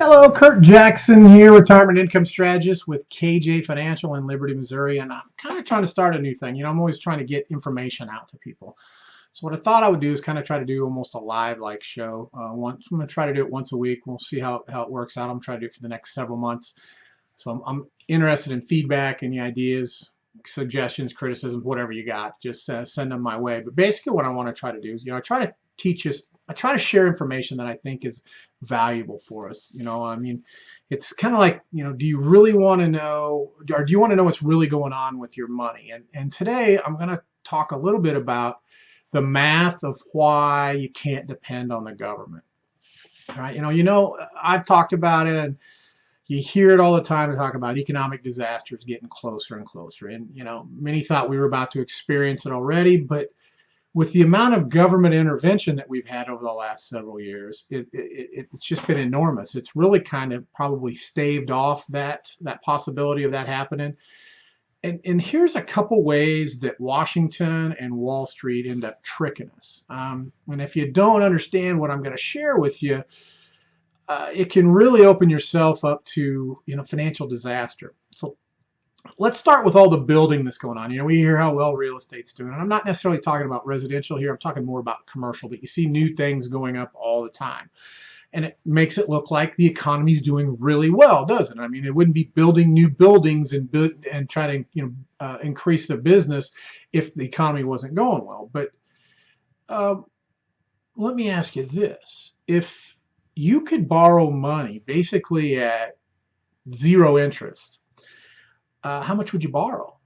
Hello, Kurt Jackson here, retirement income strategist with KJ Financial in Liberty, Missouri, and I'm kind of trying to start a new thing. I'm always trying to get information out to people. So what I thought I would do is kind of try to do almost a live like show. I'm going to try to do it once a week. We'll see how it works out. I'm trying to do it for the next several months. So I'm interested in feedback, any ideas, suggestions, criticisms, whatever you got. Just send them my way. But basically, what I want to try to do is, I try to teach us. I try to share information that I think is valuable for us. I mean, it's kind of like, do you really want to know, or do you want to know what's really going on with your money? And today I'm going to talk a little bit about the math of why you can't depend on the government. All right, I've talked about it, and you hear it all the time to talk about economic disasters getting closer and closer. And, many thought we were about to experience it already, but with the amount of government intervention that we've had over the last several years, it's just been enormous. It's really kind of probably staved off that possibility of that happening. And here's a couple ways that Washington and Wall Street end up tricking us. And if you don't understand what I'm going to share with you, it can really open yourself up to financial disaster. So let's start with all the building that's going on. We hear how well real estate's doing, and I'm not necessarily talking about residential here. I'm talking more about commercial, but you see new things going up all the time. And it makes it look like the economy's doing really well, doesn't it? I mean, it wouldn't be building new buildings and trying to increase the business if the economy wasn't going well. But let me ask you this. If you could borrow money basically at zero interest, how much would you borrow?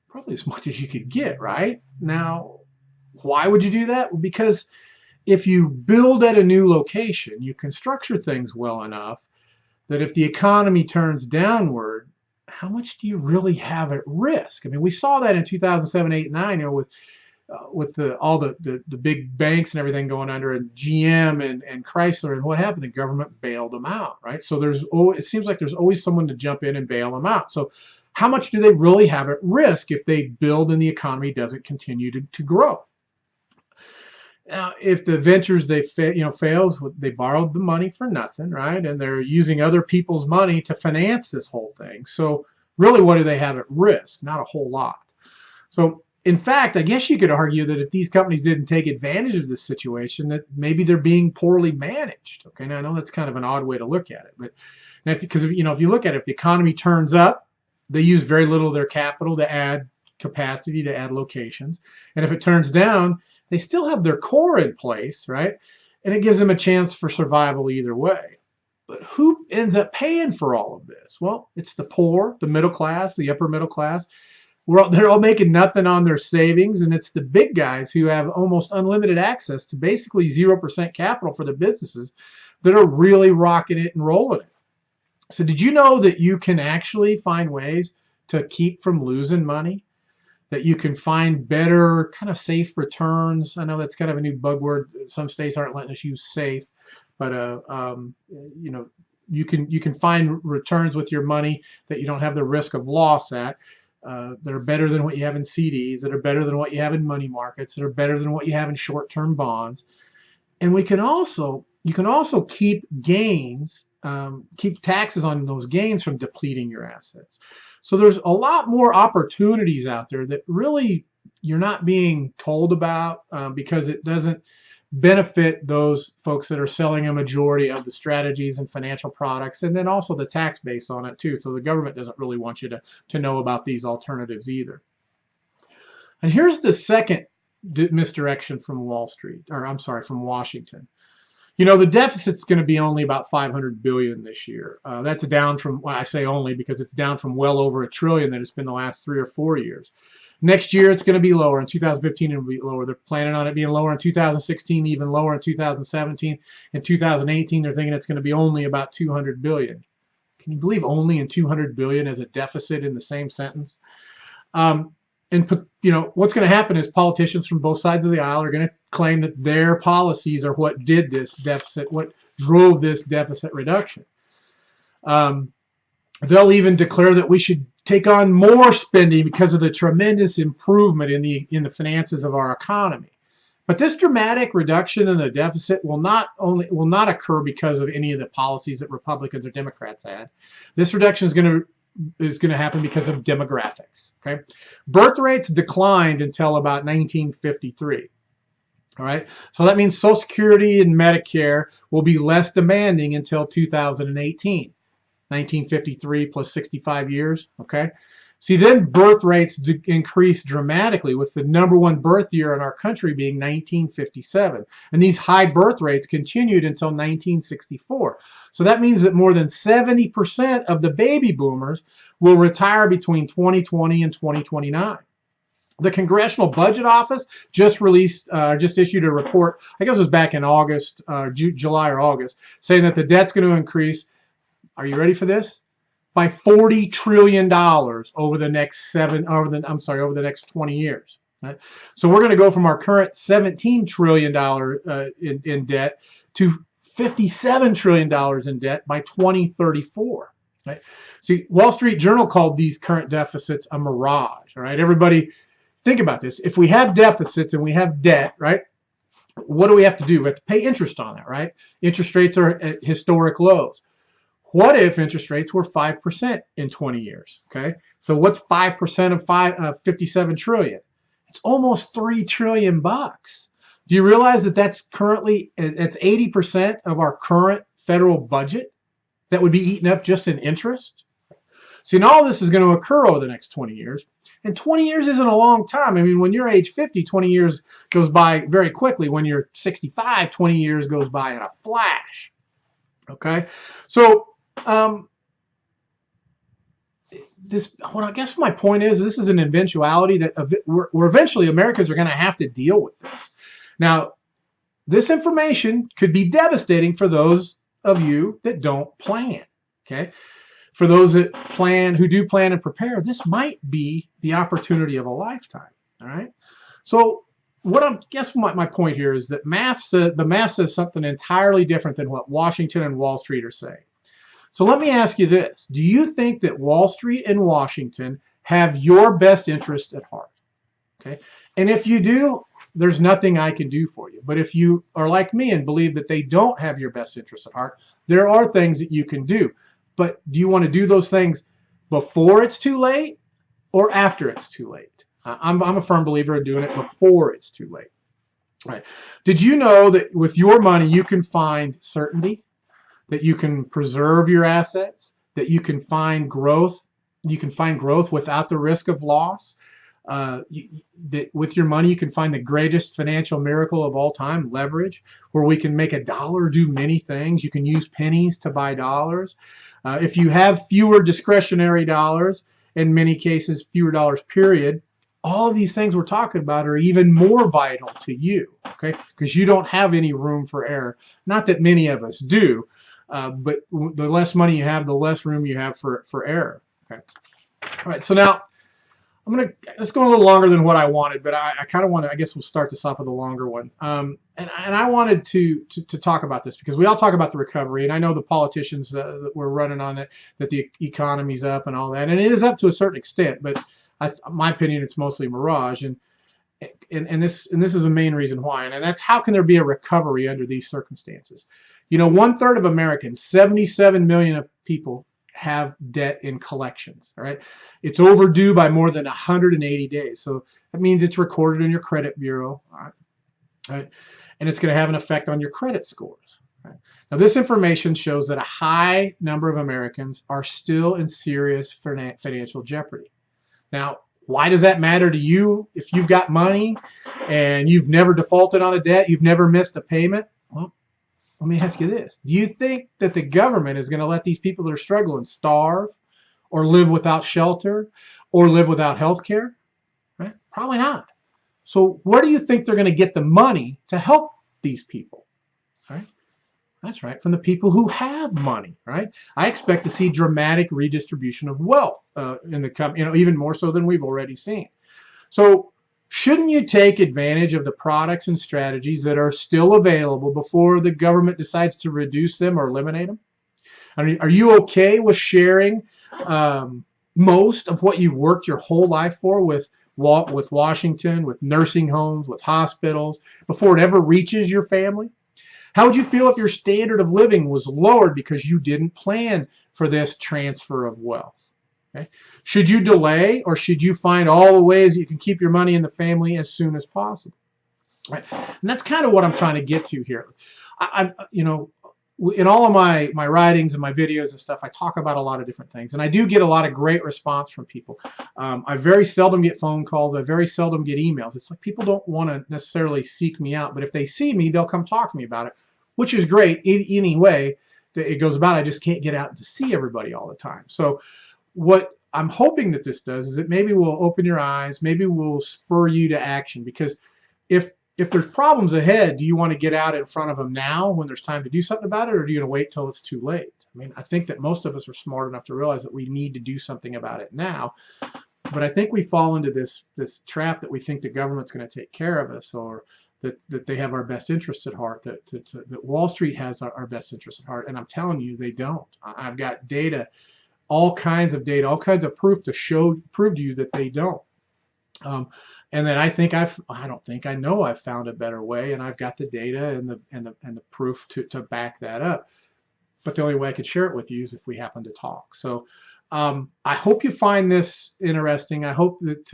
Probably as much as you could get, right? Now, why would you do that? Well, because if you build at a new location, you can structure things well enough that if the economy turns downward, how much do you really have at risk? I mean, we saw that in 2007, 8, 9, with all the big banks and everything going under, and GM and Chrysler, and what happened? The government bailed them out, right? So it seems like there's always someone to jump in and bail them out. So how much do they really have at risk if they build and the economy doesn't continue to grow? Now, if the ventures fails, they borrowed the money for nothing, right? And they're using other people's money to finance this whole thing. So really, what do they have at risk? Not a whole lot. So in fact, I guess you could argue that if these companies didn't take advantage of this situation, that maybe they're being poorly managed. Okay, now I know that's kind of an odd way to look at it, but because if you look at it, if the economy turns up, they use very little of their capital to add capacity, to add locations, and if it turns down, they still have their core in place, right? And it gives them a chance for survival either way. But who ends up paying for all of this? Well, it's the poor, the middle class, the upper middle class. They're all making nothing on their savings, and it's the big guys who have almost unlimited access to basically 0% capital for their businesses that are really rocking it and rolling it. So did you know that you can actually find ways to keep from losing money? That you can find better kind of safe returns? I know that's kind of a new buzzword. Some states aren't letting us use safe, but you can find returns with your money that you don't have the risk of loss at. That are better than what you have in CDs, that are better than what you have in money markets, that are better than what you have in short-term bonds. And you can also keep gains, keep taxes on those gains from depleting your assets. So there's a lot more opportunities out there that really you're not being told about because it doesn't benefit those folks that are selling a majority of the strategies and financial products, and then also the tax base on it too. So the government doesn't really want you to know about these alternatives either. And here's the second misdirection from from Washington. The deficit's going to be only about $500 billion this year. That's down from, well, I say only because it's down from well over $1 trillion that it's been the last 3 or 4 years. Next year, it's going to be lower. In 2015, it'll be lower. They're planning on it being lower in 2016, even lower in 2017. In 2018, they're thinking it's going to be only about $200 billion. Can you believe only in $200 billion as a deficit in the same sentence? What's going to happen is politicians from both sides of the aisle are going to claim that their policies are what did this deficit, what drove this deficit reduction. They'll even declare that we should take on more spending because of the tremendous improvement in the finances of our economy. But this dramatic reduction in the deficit will not occur because of any of the policies that Republicans or Democrats had. This reduction is going to happen because of demographics. Okay, birth rates declined until about 1953. All right, so that means Social Security and Medicare will be less demanding until 2018. 1953 plus 65 years. Okay. See, then birth rates increased dramatically, with the #1 birth year in our country being 1957. And these high birth rates continued until 1964. So that means that more than 70% of the baby boomers will retire between 2020 and 2029. The Congressional Budget Office just issued a report, I guess it was back in August, July or August, saying that the debt's going to increase. Are you ready for this? By $40 trillion over the next 20 years. Right? So we're going to go from our current $17 trillion in debt to $57 trillion in debt by 2034. Right? See, Wall Street Journal called these current deficits a mirage. All right, everybody, think about this. If we have deficits and we have debt, right? What do we have to do? We have to pay interest on that, right? Interest rates are at historic lows. What if interest rates were 5% in 20 years? Okay, so what's 5% of 57 trillion? It's almost $3 trillion bucks. Do you realize that that's 80% of our current federal budget that would be eaten up just in interest? See, and all this is going to occur over the next 20 years. And 20 years isn't a long time. I mean, when you're age 50, 20 years goes by very quickly. When you're 65, 20 years goes by in a flash. Okay, so I guess my point is, this is an eventuality that we're eventually Americans are going to have to deal with this. Now, this information could be devastating for those of you that don't plan. Okay, for those who do plan and prepare, this might be the opportunity of a lifetime. All right. So my point here is that the math says something entirely different than what Washington and Wall Street are saying. So let me ask you this. Do you think that Wall Street and Washington have your best interest at heart? Okay. And if you do, there's nothing I can do for you. But if you are like me and believe that they don't have your best interest at heart, there are things that you can do. But do you want to do those things before it's too late or after it's too late? I'm a firm believer in doing it before it's too late. All right. Did you know that with your money you can find certainty? That you can preserve your assets, that you can find growth, without the risk of loss, that with your money you can find the greatest financial miracle of all time, leverage, where we can make a dollar do many things. You can use pennies to buy dollars. If you have fewer discretionary dollars, in many cases fewer dollars period, all of these things we're talking about are even more vital to you, okay? Because you don't have any room for error. Not that many of us do. But the less money you have, the less room you have for error. Okay. All right. So now let's go a little longer than what I wanted, but I kind of want to. I guess we'll start this off with a longer one. And I wanted to talk about this because we all talk about the recovery, and I know the politicians that we're running on it, that the economy's up and all that, and it is up to a certain extent. But my opinion, it's mostly mirage, and this is the main reason why, and that's how can there be a recovery under these circumstances? You know, 1/3 of Americans, 77 million of people, have debt in collections. All right, it's overdue by more than 180 days. So that means it's recorded in your credit bureau. All right, and it's going to have an effect on your credit scores. Right? Now, this information shows that a high number of Americans are still in serious financial jeopardy. Now, why does that matter to you? If you've got money and you've never defaulted on a debt, you've never missed a payment, well, let me ask you this. Do you think that the government is going to let these people that are struggling starve or live without shelter or live without health care? Right? Probably not. So where do you think they're going to get the money to help these people? Right? That's right, from the people who have money, right? I expect to see dramatic redistribution of wealth in the even more so than we've already seen. So shouldn't you take advantage of the products and strategies that are still available before the government decides to reduce them or eliminate them? I mean, are you okay with sharing most of what you've worked your whole life for with with Washington, with nursing homes, with hospitals, before it ever reaches your family? How would you feel if your standard of living was lowered because you didn't plan for this transfer of wealth? Okay. Should you delay, or should you find all the ways you can keep your money in the family as soon as possible? Right. And that's kind of what I'm trying to get to here. In all of my writings and my videos and stuff, I talk about a lot of different things, and I do get a lot of great response from people. I very seldom get phone calls. I very seldom get emails. It's like people don't want to necessarily seek me out, but if they see me, they'll come talk to me about it, which is great. Anyway, it goes about, I just can't get out to see everybody all the time. So what I'm hoping that this does is it maybe will open your eyes, maybe will spur you to action, because if there's problems ahead, do you want to get out in front of them now when there's time to do something about it, or do you want to wait till it's too late? I mean, I think that most of us are smart enough to realize that we need to do something about it now. But I think we fall into this trap that we think the government's going to take care of us, or that they have our best interests at heart, that Wall Street has our best interests at heart. And I'm telling you, they don't. I've got data, all kinds of data, all kinds of proof to prove to you that they don't. And then I know I've found a better way, and I've got the data and the proof to back that up. But the only way I could share it with you is if we happen to talk. So I hope you find this interesting. I hope that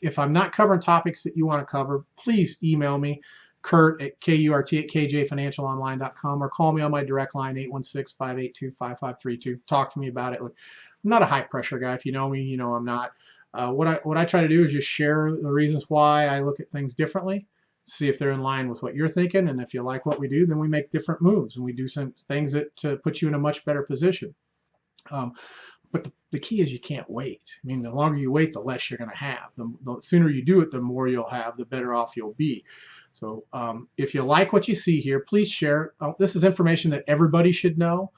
if I'm not covering topics that you want to cover, please email me, Kurt@KJFinancialOnline.com, or call me on my direct line, 816-582-5532. Talk to me about it. Look, I'm not a high pressure guy. If you know me, you know I'm not. What I try to do is just share the reasons why I look at things differently, see if they're in line with what you're thinking, and if you like what we do, then we make different moves and we do some things that to put you in a much better position. But the key is you can't wait. I mean, the longer you wait, the less you're going to have. The sooner you do it, the more you'll have, the better off you'll be. So if you like what you see here, please share. This is information that everybody should know.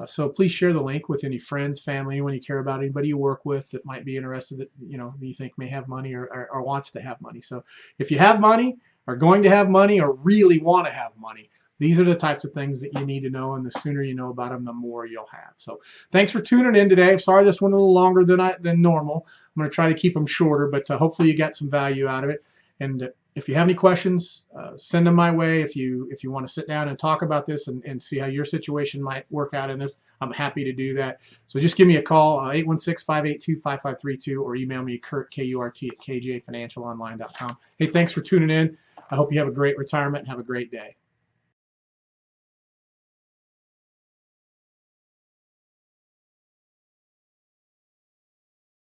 So please share the link with any friends, family, anyone you care about, anybody you work with that might be interested, that you think may have money or wants to have money. So if you have money, are going to have money, or really want to have money, these are the types of things that you need to know, and the sooner you know about them, the more you'll have. So thanks for tuning in today. I'm sorry this went a little longer than normal. I'm going to try to keep them shorter, but hopefully you got some value out of it. And if you have any questions, send them my way. If you want to sit down and talk about this and see how your situation might work out in this, I'm happy to do that. So just give me a call, 816-582-5532, or email me, Kurt, KURT@KJFinancialOnline.com. Hey, thanks for tuning in. I hope you have a great retirement and have a great day.